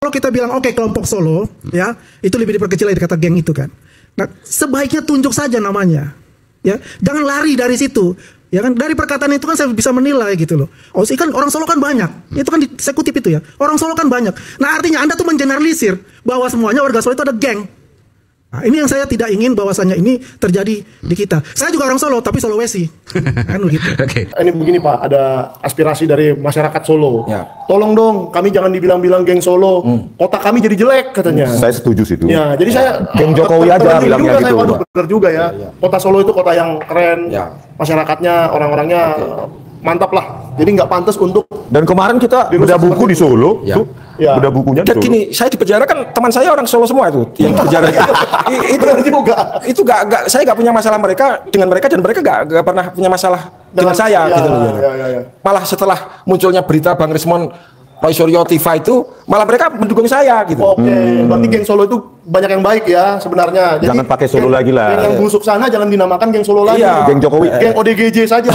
Kalau kita bilang oke, kelompok Solo ya itu lebih diperkecil dari kata geng itu kan. Nah sebaiknya tunjuk saja namanya, ya jangan lari dari situ. Ya kan dari perkataan itu kan saya bisa menilai gitu loh. Oh sih kan orang Solo kan banyak, itu kan di, saya kutip itu ya. Orang Solo kan banyak. Nah artinya Anda tuh mengeneralisir bahwa semuanya warga Solo itu ada geng. Nah, ini yang saya tidak ingin bahwasannya ini terjadi di kita. Saya juga orang Solo, tapi Sulawesi. Kan gitu. Oke. Ini begini Pak, ada aspirasi dari masyarakat Solo. Ya. Tolong dong, kami jangan dibilang-bilang geng Solo. Kota kami jadi jelek katanya. Saya setuju sih itu. Ya, jadi saya Geng Jokowi aja bilangnya gitu. Waduh, benar juga ya. Kota Solo itu kota yang keren. Ya. Masyarakatnya, orang-orangnya mantap lah. Jadi nggak pantas untuk. Dan kemarin kita beda buku di Solo, Ya. tuh. Ya. Beda bukunya di Dan Solo. gini, saya di penjara kan teman saya orang Solo semua itu yang di penjara itu juga. Itu gak saya nggak punya masalah dengan mereka dan mereka nggak pernah punya masalah dengan saya ya, gitu loh. ya. Malah setelah munculnya berita Bang Rismon Roy Suryo Tiva itu malah mereka mendukung saya gitu. Oke, berarti geng Solo itu banyak yang baik ya sebenarnya. Jadi, Jangan pakai Solo lagi lah. Geng yang busuk sana jangan dinamakan geng Solo lagi. Iya. Geng Jokowi. Geng ODGJ saja.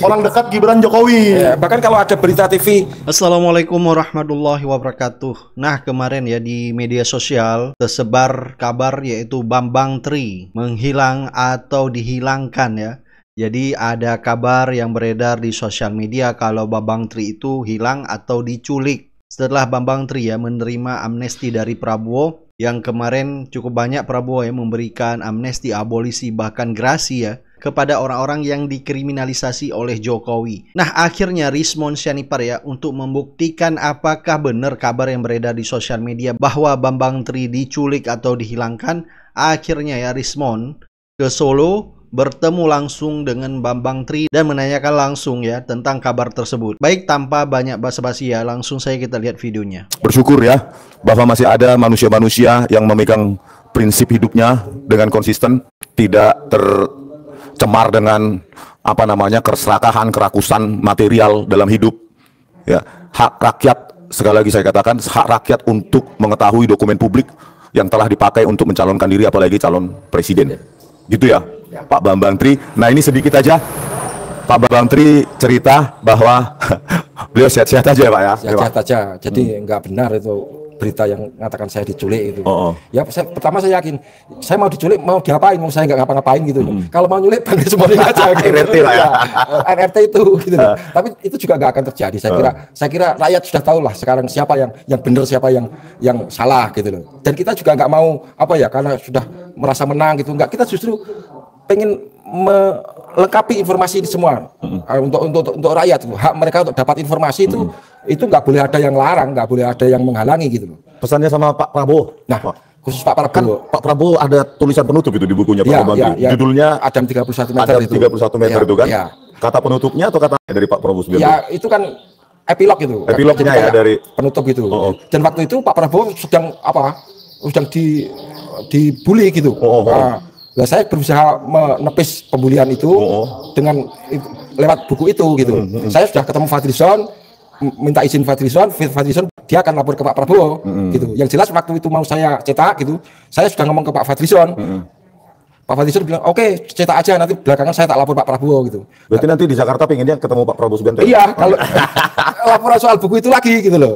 Orang dekat Gibran Jokowi. Ya, bahkan kalau ada berita TV Assalamualaikum warahmatullahi wabarakatuh. Nah kemarin ya di media sosial tersebar kabar yaitu Bambang Tri menghilang atau dihilangkan ya. Jadi ada kabar yang beredar di sosial media kalau Bambang Tri itu hilang atau diculik. Setelah Bambang Tri ya menerima amnesti dari Prabowo yang kemarin cukup banyak Prabowo yang memberikan amnesti, abolisi bahkan grasi ya kepada orang-orang yang dikriminalisasi oleh Jokowi. Nah akhirnya Rismon Sianipar ya untuk membuktikan apakah benar kabar yang beredar di sosial media bahwa Bambang Tri diculik atau dihilangkan. Akhirnya ya Rismon ke Solo bertemu langsung dengan Bambang Tri dan menanyakan langsung ya tentang kabar tersebut. Baik tanpa banyak basa-basi ya langsung saja kita lihat videonya. Bersyukur ya bahwa masih ada manusia-manusia yang memegang prinsip hidupnya dengan konsisten, tidak tercemar dengan apa namanya keserakahan, kerakusan material dalam hidup. Ya, hak rakyat sekali lagi saya katakan hak rakyat untuk mengetahui dokumen publik yang telah dipakai untuk mencalonkan diri apalagi calon presiden. Gitu ya. Pak Bambang Tri. Nah ini sedikit aja Pak Bambang Tri cerita bahwa beliau sehat-sehat aja ya Pak ya. sehat aja. Jadi nggak benar itu berita yang mengatakan saya diculik itu. Ya pertama saya yakin saya mau diculik mau diapain, mau saya nggak ngapa-ngapain gitu. Kalau mau nyulik panggil semuanya aja gitu. RRT lah ya. RRT itu gitu. Tapi itu juga nggak akan terjadi. Saya kira rakyat sudah tahu lah sekarang siapa yang benar siapa yang salah gitu loh. Dan kita juga nggak mau apa ya karena sudah merasa menang gitu. Nggak, kita justru pengen melengkapi informasi ini semua untuk rakyat, hak mereka untuk dapat informasi itu nggak boleh ada yang larang, nggak boleh ada yang menghalangi gitu loh. Pesannya sama Pak Prabowo. Nah, khusus Pak Prabowo. Kan Pak Prabowo ada tulisan penutup itu di bukunya Pak Bambang Tri. Judulnya Adam 31 meter Adam itu. 31 meter itu kan. Ya. Kata penutupnya atau kata dari Pak Prabowo sendiri? Ya itu kan epilog itu. Epilognya ya dari penutup itu. Dan waktu itu Pak Prabowo sedang dibully gitu. Nah, saya berusaha menepis pembulian itu dengan lewat buku itu gitu. Saya sudah ketemu Fadlizon, minta izin Fadlizon dia akan lapor ke Pak Prabowo gitu. Yang jelas waktu itu mau saya cetak gitu, saya sudah ngomong ke Pak Fadlizon. Pak Fadlizon bilang, oke, cetak aja nanti belakangan saya tak lapor Pak Prabowo gitu. Berarti nanti di Jakarta pengennya ketemu Pak Prabowo Subianto. Iya, kalau laporan soal buku itu lagi gitu loh.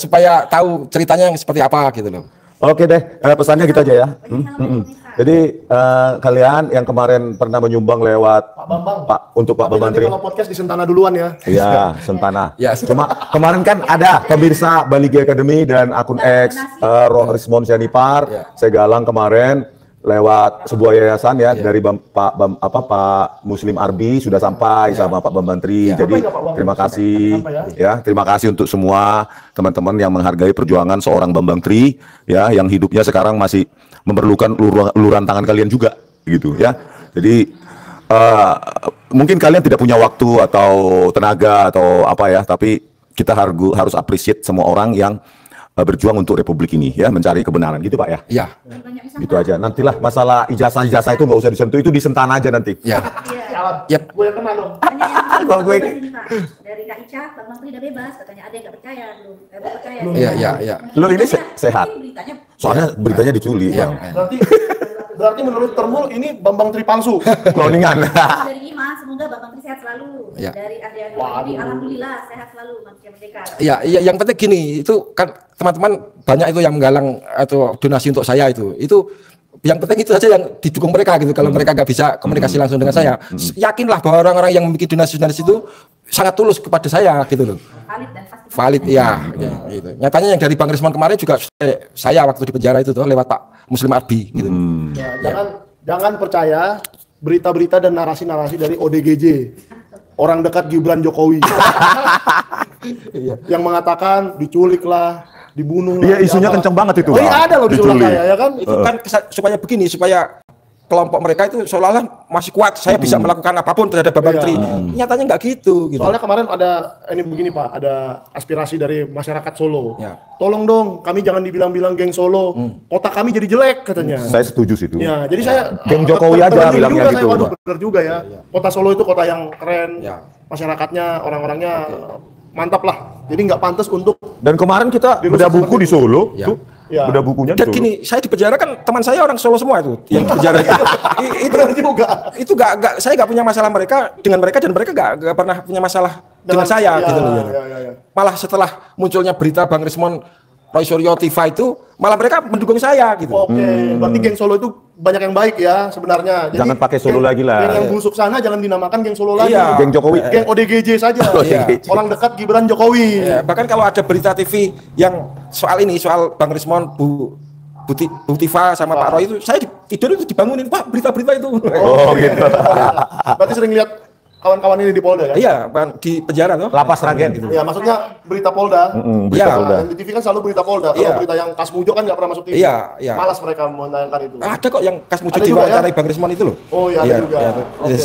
Supaya tahu ceritanya yang seperti apa gitu loh. Oke deh, pesannya gitu aja ya. Jadi kalian yang kemarin pernah menyumbang lewat untuk Pak Bambang Tri. Kalau podcast di Sentana duluan ya. Iya, Sentana. Ya, Cuma kemarin kan ada pemirsa Baligi Academy dan akun X Rismon Sianipar. Saya galang kemarin lewat sebuah yayasan ya dari Pak Muslim Arbi sudah sampai sama Pak Bambang Tri. Jadi terima kasih ya, terima kasih untuk semua teman-teman yang menghargai perjuangan seorang Bambang Tri ya, yang hidupnya sekarang masih memerlukan uluran tangan kalian juga gitu ya. Jadi mungkin kalian tidak punya waktu atau tenaga atau apa ya, tapi kita harus appreciate semua orang yang berjuang untuk republik ini ya, mencari kebenaran gitu Pak ya. Iya. Gitu aja. Nantilah masalah ijazah itu nggak usah disentuh, itu di Sentana aja nanti. Ya. Yap. Gue yang kenal dong. Dari Kak Ica, Bang Menteri udah bebas, katanya ada yang nggak percaya, belum percaya. Iya. Lu ini sehat. Soalnya beritanya diculik. Berarti menurut Termul ini Bambang Tri palsu. Cloningan. Dari IMA, semoga Semoga Bapak Menteri sehat selalu. Ya. Dari adik-adik ini, alhamdulillah sehat selalu manusia merdeka. Iya, iya, yang penting gini, itu kan teman-teman banyak itu yang menggalang atau donasi untuk saya itu yang penting itu saja yang didukung mereka gitu. Kalau mereka nggak bisa komunikasi langsung dengan saya, yakinlah bahwa orang-orang yang memiliki donasi-donasi itu sangat tulus kepada saya gitu loh. Valid dan pasti. Valid, ya, gitu. Nyatanya yang dari Bang Rismon kemarin juga saya waktu di penjara itu tuh lewat Pak Muslim Arbi gitu. Ya, jangan percaya berita-berita dan narasi-narasi dari ODGJ, orang dekat Gibran Jokowi, yang mengatakan diculik lah, dibunuh lah. Iya, isunya kenceng banget itu. Oh iya, ada loh di sebelah saya ya kan. Itu kan supaya begini, supaya kelompok mereka itu seolah-olah masih kuat, saya bisa melakukan apapun terhadap Bapak Menteri. Nyatanya nggak gitu. Soalnya kemarin ada ini begini Pak, ada aspirasi dari masyarakat Solo. Ya. Tolong dong, kami jangan dibilang-bilang geng Solo, kota kami jadi jelek katanya. Saya setuju situ. Ya, jadi saya Geng Jokowi aja terbenih bilangnya juga gitu. saya, waduh bener juga ya. Kota Solo itu kota yang keren, Ya. masyarakatnya, orang-orangnya mantap lah. Jadi nggak pantas untuk Dan kemarin kita Dirusak beda buku seperti di Solo, Ya. tuh. Ya. Beda bukunya di Dan Solo. gini, saya di penjara kan teman saya orang Solo semua itu yang di penjara itu. benar juga. Itu nggak saya nggak punya masalah mereka dengan mereka dan mereka nggak pernah punya masalah dengan saya ya, gitu loh. ya. Malah setelah munculnya berita Bang Rismon Roy Suryo TV itu malah mereka mendukung saya gitu. Oke, berarti geng Solo itu banyak yang baik ya sebenarnya. Jadi, Jangan pakai Solo lagi lah. Geng yang busuk sana jangan dinamakan geng Solo lagi. Iya. Geng Jokowi. Geng ODGJ saja. Iya. Orang dekat Gibran Jokowi. Ya, bahkan kalau ada berita TV yang soal ini, soal Bang Rismon, Bu Tifa sama Pak Roy itu, saya tidur itu dibangunin, Pak, berita-berita itu. Oh gitu. Berarti sering lihat kawan-kawan ini di Polda ya? Iya, Bang, di penjara tuh. Lapas Ragen gitu. Iya, maksudnya berita Polda. Berita Iya. Polda. Yang di TV kan selalu berita Polda. Kalau Iya. berita yang Kasmujo kan nggak pernah masuk TV. Iya, iya. Malas mereka menayangkan itu. Ada kok yang Kasmujo Ada juga, diwawancarai ya? Bang Rismon itu loh. Oh iya, ada juga. Oke.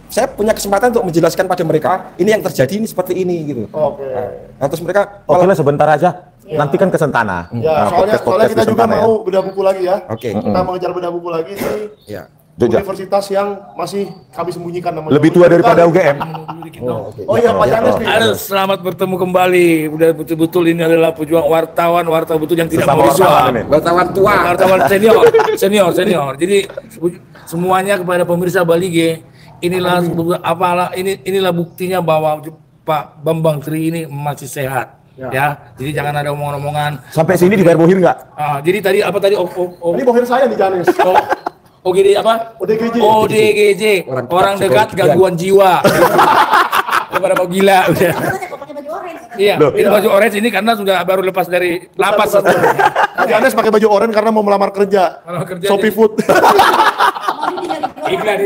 Saya punya kesempatan untuk menjelaskan pada mereka ini yang terjadi ini seperti ini gitu. Oke. Nah, terus mereka Oke lah sebentar aja. Nanti kan ke Sentana. Ya, Nah, soalnya podcast kita di juga Sentana ya. mau bedah buku lagi ya. Oke. Kita mengejar bedah buku lagi di ya. Jogja. universitas yang masih kami sembunyikan namanya. Lebih tua daripada UGM. Oh iya, Pak Janes nih. Halo, selamat bertemu kembali. Udah betul-betul ini adalah pejuang wartawan betul yang tidak Sesama mau wartawan disuap. ini. Wartawan tua. Wartawan senior. Jadi semuanya kepada pemirsa Bali G, inilah inilah buktinya bahwa Pak Bambang Tri ini masih sehat. Ya, jadi jangan ada omongan-omongan. Sampai sini dibayar bohir nggak? Jadi tadi apa tadi? Ini bohir saya nih Janes. OGD apa? ODGJ. ODGJ. Orang dekat gangguan jiwa. Daripada kau gila udah. Kok pakai baju orange? Iya, ini baju orange ini karena sudah baru lepas dari lapas. Janes pakai baju oranye karena mau melamar kerja. Melamar kerja Shopee di- Food. Iklan.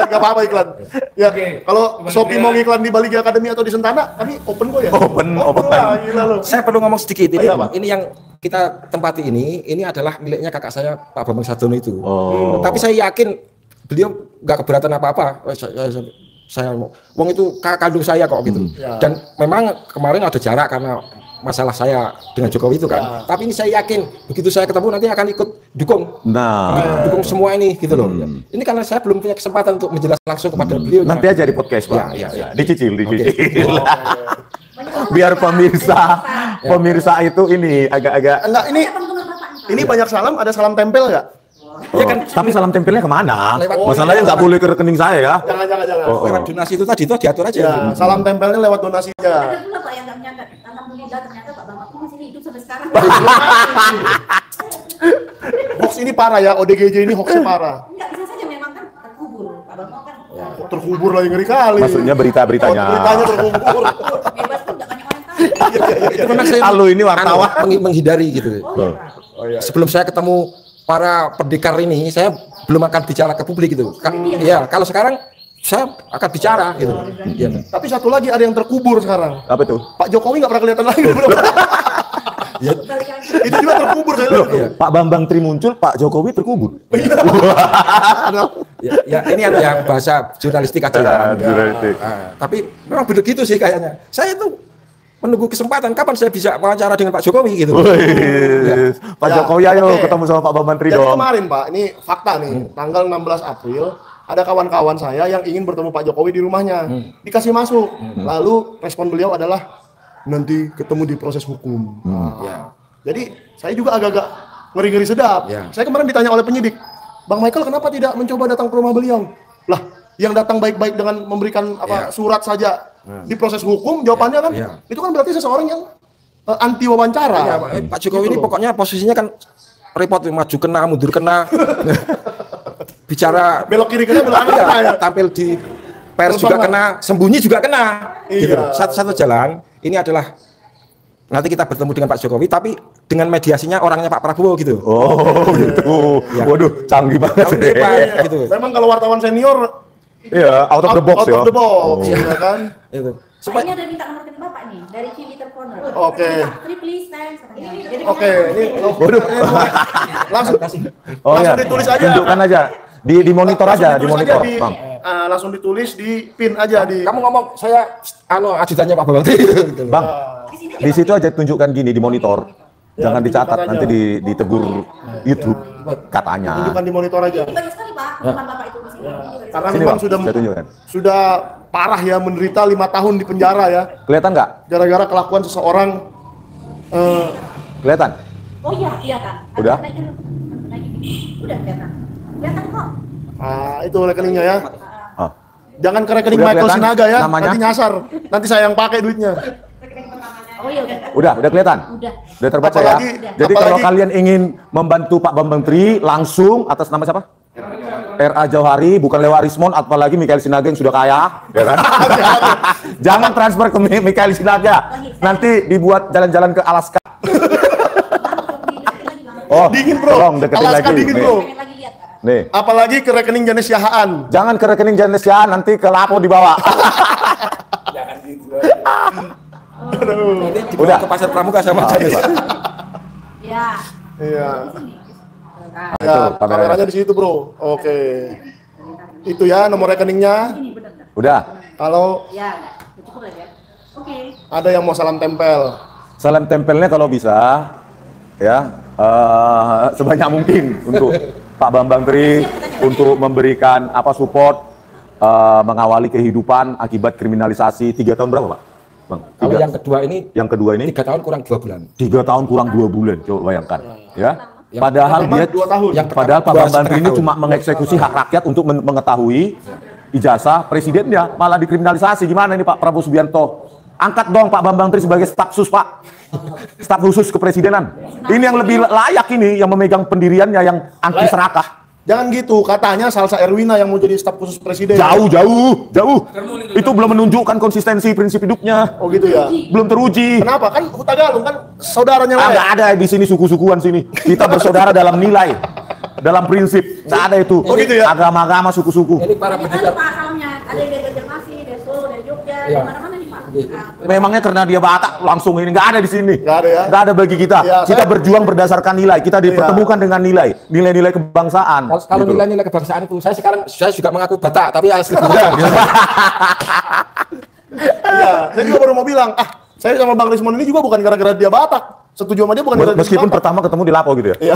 Gak apa-apa iklan. Ya, Oke. kalau Shopee mau ngiklan di Bali G Academy atau di Sentana, kami open kok ya. Open. Wah, gila loh. Saya perlu ngomong sedikit ini. Iya, Pak. Ini yang kita tempati ini adalah miliknya kakak saya Pak Bambang Sardono itu. Oh. Tapi saya yakin beliau nggak keberatan apa-apa. Saya wong itu kakak kandung saya kok gitu. Dan memang kemarin ada jarak karena masalah saya dengan Jokowi itu kan. Tapi ini saya yakin begitu saya ketemu nanti akan ikut dukung. Nah, Dukung semua ini gitu loh. Ini karena saya belum punya kesempatan untuk menjelaskan langsung kepada beliau. nanti aja di podcast Pak. Ya. Dicicil. Biar pemirsa itu ini agak-agak. Enggak, ini banyak salam, ada salam tempel nggak? Ya kan, Tapi salam tempelnya kemana? Lewat- Masalahnya nggak boleh ke rekening saya ya. Jangan. lewat donasi itu tadi itu diatur aja. Ya, salam tempelnya lewat donasinya. Ada pula Pak yang nggak menyangka anak muda ternyata Pak Bambang itu masih hidup sampai sekarang. Hoax ini parah ya, ODGJ ini hoaxnya parah. Enggak bisa saja memang kan terkubur. Pak Bambang kan Terkubur lagi ngeri kali. Maksudnya berita-beritanya. Beritanya terkubur. bebas tuh nggak banyak orang tahu. Itu memang saya Halo, ini wartawan. menghindari gitu. Sebelum saya ketemu para pendekar ini, saya belum akan bicara ke publik gitu. Kan ya, kalau sekarang saya akan bicara gitu. Ya. Tapi satu lagi ada yang terkubur sekarang. Apa tuh? Pak Jokowi nggak pernah kelihatan lagi. Itu juga terkubur saya lihat tuh. Pak Bambang Tri muncul, Pak Jokowi terkubur. Ya, ini yang bahasa jurnalistik aja. Jurnalistik. Tapi memang begitu sih kayaknya. Saya tuh menunggu kesempatan kapan saya bisa wawancara dengan Pak Jokowi gitu. Wih, Pak Ya, Jokowi ayo oke. ketemu sama Pak Bambang Tri Jadi dong. kemarin Pak, ini fakta nih, tanggal 16 April ada kawan-kawan saya yang ingin bertemu Pak Jokowi di rumahnya, dikasih masuk. Lalu respon beliau adalah nanti ketemu di proses hukum. Nah, jadi saya juga agak-agak ngeri-ngeri sedap. Ya. Saya kemarin ditanya oleh penyidik, Bang Michael kenapa tidak mencoba datang ke rumah beliau? Lah, yang datang baik-baik dengan memberikan surat saja di proses hukum, jawabannya kan itu kan berarti seseorang yang anti wawancara. Pak Jokowi ini pokoknya posisinya kan repot, maju kena, mundur kena. Bicara Belok kiri kena, belok kanan kena ya. tampil di pers juga kena, sembunyi juga kena. Gitu. Satu jalan ini adalah nanti kita bertemu dengan Pak Jokowi, tapi dengan mediasinya orangnya Pak Prabowo gitu. Oh gitu. Waduh, canggih banget. Gitu. Memang kalau wartawan senior out of the box ya. Out of the box, ya kan? Itu. Pak, ini ada minta nomor telepon Bapak nih dari Twitter Corner. Oke. Tri, please, thanks. Jadi Oke, ini Waduh. langsung Oh ya. ditulis aja. Tunjukkan aja. Di monitor aja, di Langsung ditulis monitor, aja Bang. langsung ditulis di pin aja di. Kamu ngomong saya ajudannya Pak Bambang. Bang, di situ aja tunjukkan gini di monitor. Jangan dicatat, nanti ditegur YouTube katanya. Tunjukkan di monitor aja. banyak sekali Pak, teman Bapak itu di sini. Karena Sini, memang Bang, saya tunjukkan. sudah parah ya, menderita 5 tahun di penjara ya, Kelihatan nggak? gara-gara kelakuan seseorang. Kelihatan? Oh iya, iya Kak. Udah? Udah kelihatan. Kelihatan kok. Itu rekeningnya ya. Ah. Jangan ke rekening Udah Michael kelihatan Sinaga ya, namanya? nanti nyasar. Nanti saya yang pakai duitnya. Oh iya udah. Udah kelihatan? Udah. Udah terbaca Apalagi- ya? Jadi kalau apalagi- kalian ingin membantu Pak Bambang Tri langsung atas nama siapa? R.A. Jauhari, bukan lewat Rismon, apalagi Mikael Sinaga yang sudah kaya, ya kan? Jangan transfer ke Mikael Sinaga, nanti dibuat jalan-jalan ke Alaska. Oh, Dingin, bro. tolong deketin Alaska lagi. dingin, Nih. bro. Pengen lagi lihat Kak. Nih, Apalagi ke rekening Janes Yahaan. jangan ke rekening Janes ya, nanti ke Lapo dibawa. Ini dibawa Udah. ke pasar pramuka sama Janes, Pak. Ya. Iya. Nah, Ya, Itu, kameranya. kameranya di situ, bro. Oke. Itu ya nomor rekeningnya. ini benar. Udah, Kalau Ya, cukup lagi ya. Oke. ada yang mau salam tempel. salam tempelnya kalau bisa, ya sebanyak mungkin untuk Pak Bambang Tri untuk memberikan support mengawali kehidupan akibat kriminalisasi 3 tahun berapa, Pak? Bang, Kalau tiga- yang kedua ini yang kedua ini 3 tahun kurang 2 bulan. 3 tahun kurang 2 bulan, coba bayangkan, ya. Padahal pertama dia 2 tahun. Yang padahal Pak kedua Bambang Tri ini 1,5 tahun. cuma mengeksekusi hak rakyat untuk mengetahui ijazah presidennya, malah dikriminalisasi. Gimana ini Pak Prabowo Subianto? Angkat dong Pak Bambang Tri sebagai staf sus, Pak. Staf khusus kepresidenan. Ini yang lebih layak ini, yang memegang pendiriannya yang anti serakah. Jangan gitu, katanya Salsa Erwina yang mau jadi staf khusus presiden. Jauh. Itu belum menunjukkan konsistensi prinsip hidupnya. Oh gitu ya. Belum teruji. Kenapa? Kan Huta Galung kan saudaranya Nggak lain. ada di sini suku-sukuan sini. Kita bersaudara dalam nilai, dalam prinsip. Nggak ada itu. Oh, gitu ya? Agama-agama suku-suku. Ini para Ada pendidik. Pak salamnya. Ada yang dari Banjarmasin, dari Solo, dari Jogja, Iya. dari mana-mana nih Pak. Memangnya karena dia Batak langsung ini nggak ada di sini. Nggak ada ya? Nggak ada bagi kita. Ya, Kita saya- berjuang berdasarkan nilai. Kita dipertemukan dengan nilai kebangsaan. Kalau Gitu. nilai-nilai kebangsaan itu, saya juga mengaku Batak, tapi asli Bunda. Gitu. Iya, saya juga baru mau bilang, saya sama Bang Rismon ini juga bukan gara-gara dia Batak. Setuju sama dia bukan gara-gara dia Meskipun Batak. pertama ketemu di Lapo gitu ya. Iya.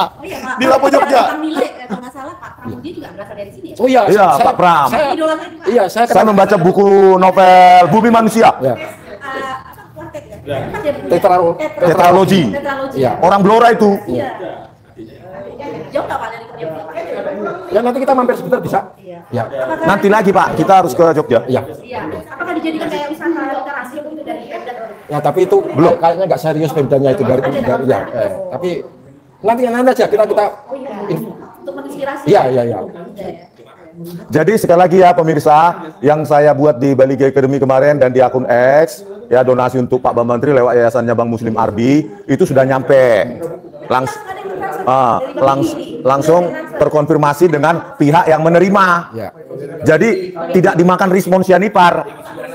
Oh iya Pak. Di Lapo Jogja. Tentang nilai, kalau nggak salah Pak Pramudia juga berasal dari sini ya. Oh iya, Iya, Pak Pram. Saya, Idola saya Pak. iya, Saya membaca buku novel Bumi Manusia. Ya. Apa kuartet ya? Apa dia punya? Tetralogi. Tetralogi. Iya. Orang Blora itu. Iya. Jauh nggak Pak dari Jogja Pak? Ya nanti kita mampir sebentar bisa. Iya. Ya. Apakah- Nanti lagi Pak, kita harus ke Jogja. Iya. Iya. Apakah dijadikan kayak wisata literasi gitu dari Pemda? Ya tapi itu belum, kayaknya nggak serius pemdanya itu dari ya. Tapi nanti aja kita Oh iya. Untuk menginspirasi. Iya. Iya. Jadi sekali lagi ya pemirsa, yang saya buat di Bali Gay Academy kemarin dan di akun X, ya donasi untuk Pak Bambang Tri lewat yayasannya Bang Muslim Arbi, itu sudah nyampe. Langsung terkonfirmasi dengan pihak yang menerima. Ya. Jadi tidak dimakan Rismon Sianipar.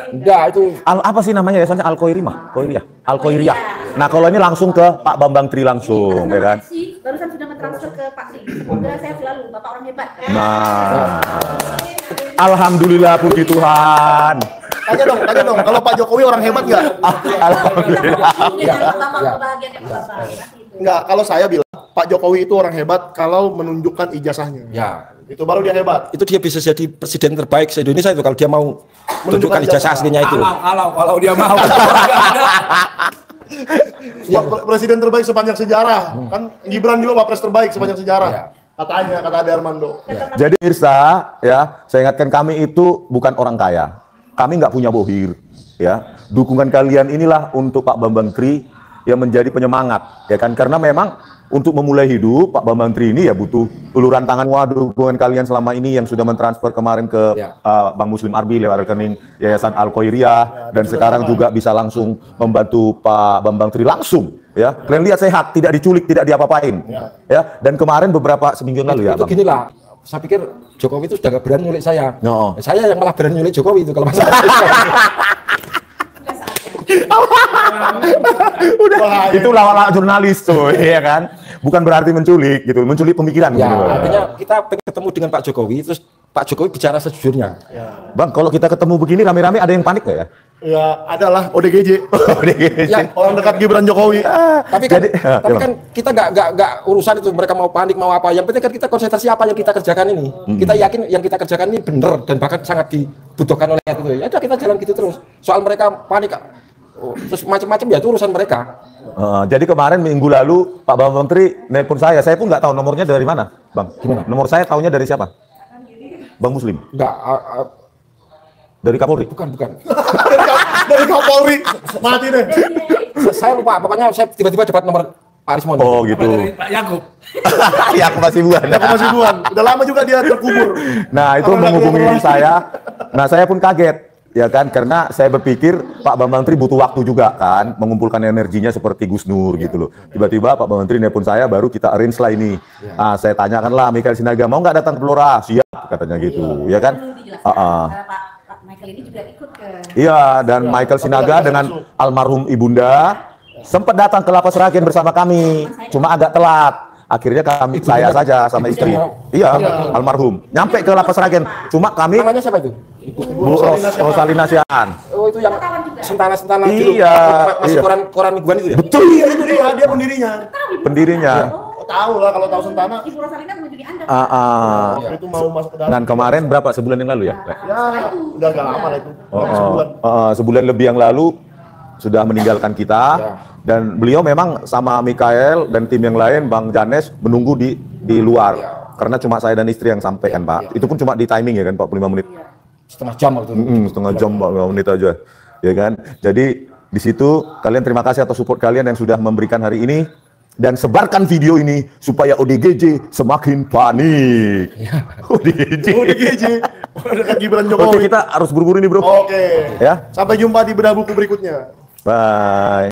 Enggak itu Apa sih namanya yayasannya Al-Khoirimah? Al-Khoiriyah. Nah kalau ini langsung ke Pak Bambang Tri langsung, ya kan? Barusan sudah mentransfer ke Pak Tri. Semoga saya selalu Bapak orang hebat. Nah, alhamdulillah puji Tuhan. Tanya dong, kalau Pak Jokowi orang hebat nggak? Alhamdulillah. Bapak kebahagiaan yang Bapak. Nggak, kalau saya bilang Pak Jokowi itu orang hebat kalau menunjukkan ijazahnya. ya. Itu baru dia hebat. Itu dia bisa jadi presiden terbaik se-Indonesia itu kalau dia mau tunjukkan ijazah aslinya itu. Kalau dia mau. Presiden terbaik sepanjang sejarah. Kan Gibran juga wapres terbaik sepanjang sejarah. Ya. Katanya, kata Ade Armando. Jadi Irsa, ya, saya ingatkan kami itu bukan orang kaya. Kami nggak punya bohir, ya. Dukungan kalian inilah untuk Pak Bambang Tri yang menjadi penyemangat, ya kan? Karena memang untuk memulai hidup Pak Bambang Tri ini ya butuh uluran tangan. Waduh, dukungan kalian selama ini yang sudah mentransfer kemarin ke Bank Muslim Arbi lewat rekening Yayasan Al Khoiriyah dan sekarang juga bisa langsung membantu Pak Bambang Tri langsung. Ya, kalian lihat sehat, tidak diculik, tidak diapa-apain. Ya, dan kemarin beberapa seminggu lalu ya, itu Bang. ginilah. Saya pikir Jokowi itu sudah gak berani nyulik saya. No. Saya yang malah berani nyulik Jokowi itu kalau masalah. Udah, itu lawak-lawak jurnalis tuh, ya kan? Bukan berarti menculik gitu, menculik pemikiran. Ya, gitu. artinya kita ketemu dengan Pak Jokowi, terus Pak Jokowi bicara sejujurnya. Bang, kalau kita ketemu begini rame-rame ada yang panik nggak ya? Ya, adalah ODGJ. Ya, Orang dekat Gibran Jokowi. tapi kan kita nggak urusan itu mereka mau panik mau apa. Yang penting kan kita konsentrasi apa yang kita kerjakan ini. Kita yakin yang kita kerjakan ini benar dan bahkan sangat dibutuhkan oleh itu. Ya udah kita jalan gitu terus. Soal mereka panik terus macam-macam ya itu urusan mereka. Jadi kemarin minggu lalu Pak Bambang Tri nelpon saya pun nggak tahu nomornya dari mana, Bang. Gimana? Nomor saya tahunya dari siapa? Bang Muslim. Enggak, Dari Kapolri. bukan. Dari Kapolri. Mati deh. Saya lupa, pokoknya saya tiba-tiba dapat nomor Pak Rismon. Oh gitu. Dari Pak Yakub. Ya aku masih buan. Aku masih buan. Udah lama juga dia terkubur. Nah itu Karena menghubungi dia saya. Nah saya pun kaget. Ya kan, karena saya berpikir Pak Bambang Tri butuh waktu juga kan, mengumpulkan energinya seperti Gus Nur gitu loh. Tiba-tiba Pak Bambang Tri nelpon saya, baru kita arrange lah ini. Saya tanyakanlah Michael Sinaga, mau nggak datang ke Blora? Siap, katanya gitu, ya kan? Pak Michael ini juga ikut ke. Iya, dan Michael Sinaga dengan almarhum ibunda sempat datang ke Lapas Sragen bersama kami, cuma agak telat. Akhirnya saya saja sama istri. Iya, almarhum. Nyampe ke Lapas Sragen, cuma kami. Namanya siapa itu? Bu Rosalina Sian. Oh itu yang sentana-sentana gitu. Iya, Masih iya. koran mingguan itu ya? Betul. Iya, itu dia pendirinya. Pendirinya. Tahu lah kalau tahu Sentana. Ibu Rosalina mengunjungi Anda. Waktu itu mau masuk ke dalam. Dan kemarin berapa sebulan yang lalu ya? Ya, udah agak lama lah itu. Sebulan. Sebulan lebih yang lalu sudah meninggalkan kita. Dan beliau memang sama Mikael dan tim yang lain, Bang Janes menunggu di luar. Karena cuma saya dan istri yang sampai kan Pak. Itu pun cuma di timing ya kan 45 menit. Setengah jam waktu itu. Setengah jam 45 menit aja. Ya kan. Jadi di situ kalian terima kasih atas support kalian yang sudah memberikan hari ini. Dan sebarkan video ini supaya ODGJ semakin panik. ODGJ. Dekat Gibran Oke, Jokowi. kita harus buru-buru nih bro. Oke. Ya. Sampai jumpa di bedah buku berikutnya. Bye.